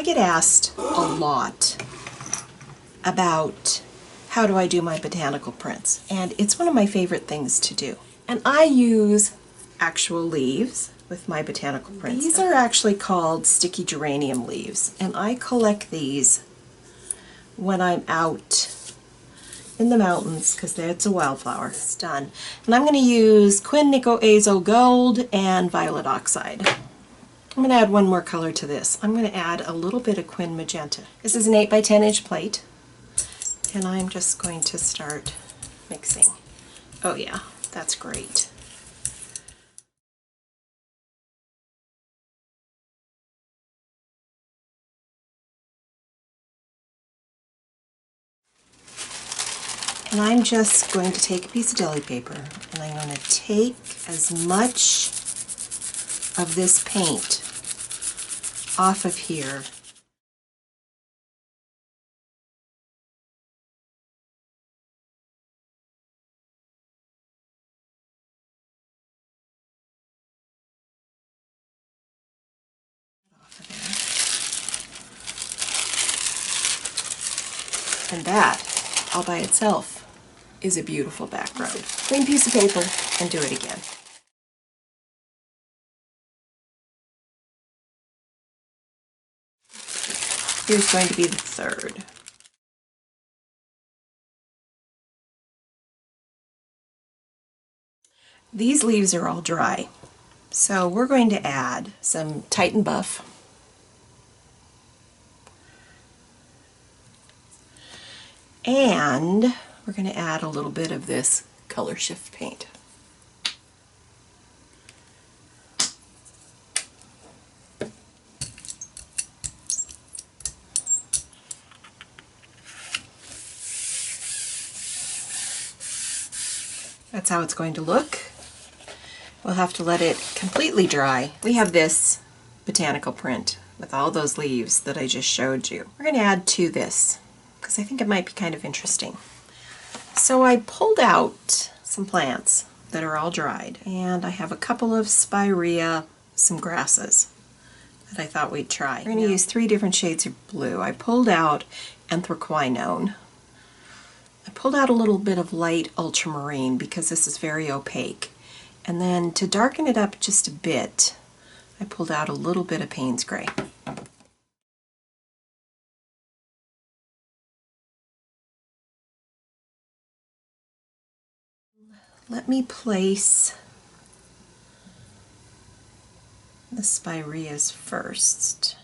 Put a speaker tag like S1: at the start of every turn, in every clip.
S1: get asked a lot about how do I do my botanical prints, and it's one of my favorite things to do. And I use actual leaves with my botanical prints. These are actually called Sticky Geranium leaves, and I collect these when I'm out in the mountains because it's a wildflower. It's done. And I'm going to use Quin Nico Azo Gold and Violet Oxide. I'm going to add one more color to this. I'm going to add a little bit of Quin Magenta. This is an 8 by 10 inch plate, and I'm just going to start mixing. Oh yeah, that's great. And I'm just going to take a piece of deli paper and I'm going to take as much of this paint off of here and that all by itself is a beautiful background. Clean piece of paper and do it again. Here's going to be the third. These leaves are all dry, so we're going to add some Titan Buff, and we're going to add a little bit of this color shift paint. That's how it's going to look. We'll have to let it completely dry. We have this botanical print with all those leaves that I just showed you. We're going to add to this because I think it might be kind of interesting. So I pulled out some plants that are all dried, and I have a couple of spirea, some grasses that I thought we'd try. We're going to use 3 different shades of blue. I pulled out anthraquinone. I pulled out a little bit of light ultramarine because this is very opaque. And then to darken it up just a bit, I pulled out a little bit of Payne's Gray. Let me place the spireas first.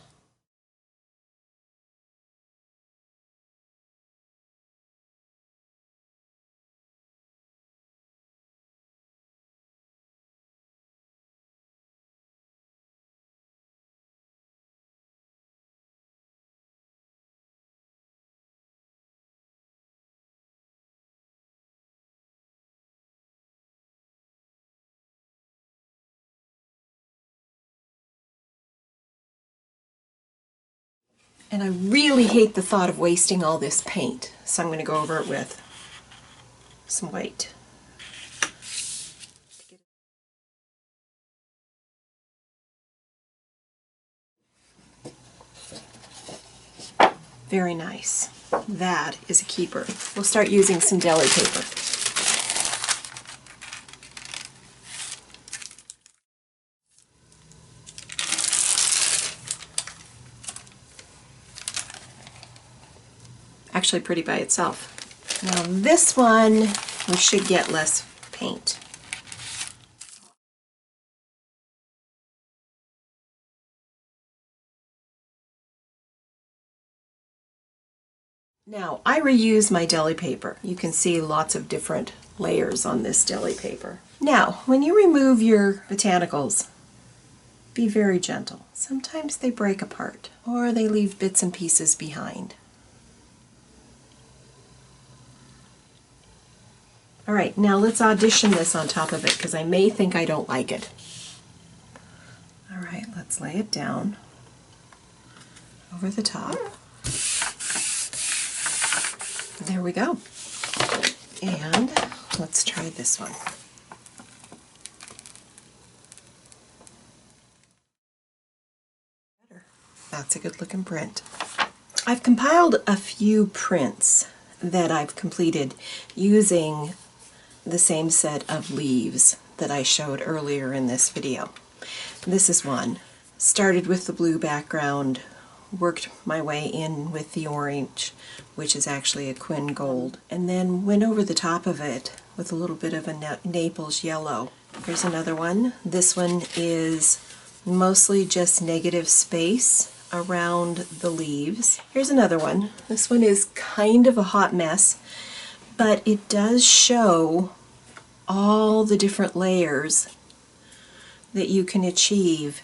S1: And I really hate the thought of wasting all this paint, so I'm going to go over it with some white. Very nice. That is a keeper. We'll start using some deli paper. Actually pretty by itself. Now this one, we should get less paint. Now I reuse my deli paper. You can see lots of different layers on this deli paper. Now when you remove your botanicals, be very gentle. Sometimes they break apart or they leave bits and pieces behind. Alright, now let's audition this on top of it because I may think I don't like it. Alright, let's lay it down over the top. There we go. And let's try this one. That's a good looking print. I've compiled a few prints that I've completed using the same set of leaves that I showed earlier in this video. This is one. Started with the blue background, worked my way in with the orange, which is actually a Quin Gold, and then went over the top of it with a little bit of a Naples yellow. Here's another one. This one is mostly just negative space around the leaves. Here's another one. This one is kind of a hot mess, but it does show all the different layers that you can achieve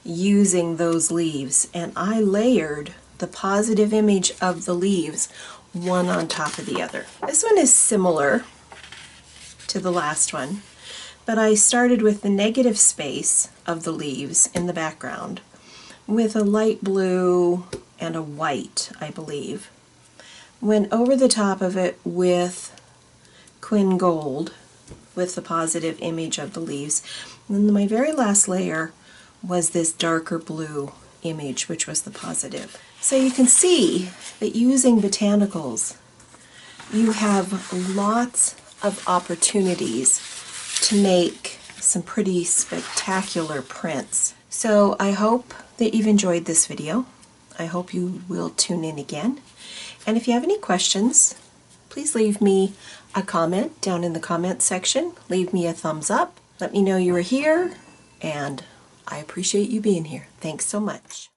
S1: using those leaves. And I layered the positive image of the leaves one on top of the other. This one is similar to the last one, but I started with the negative space of the leaves in the background with a light blue and a white, I believe. Went over the top of it with Quin Gold with the positive image of the leaves. And then my very last layer was this darker blue image, which was the positive. So you can see that using botanicals, you have lots of opportunities to make some pretty spectacular prints. So I hope that you've enjoyed this video. I hope you will tune in again. And if you have any questions, please leave me a comment down in the comment section. Leave me a thumbs up. Let me know you were here, and I appreciate you being here. Thanks so much.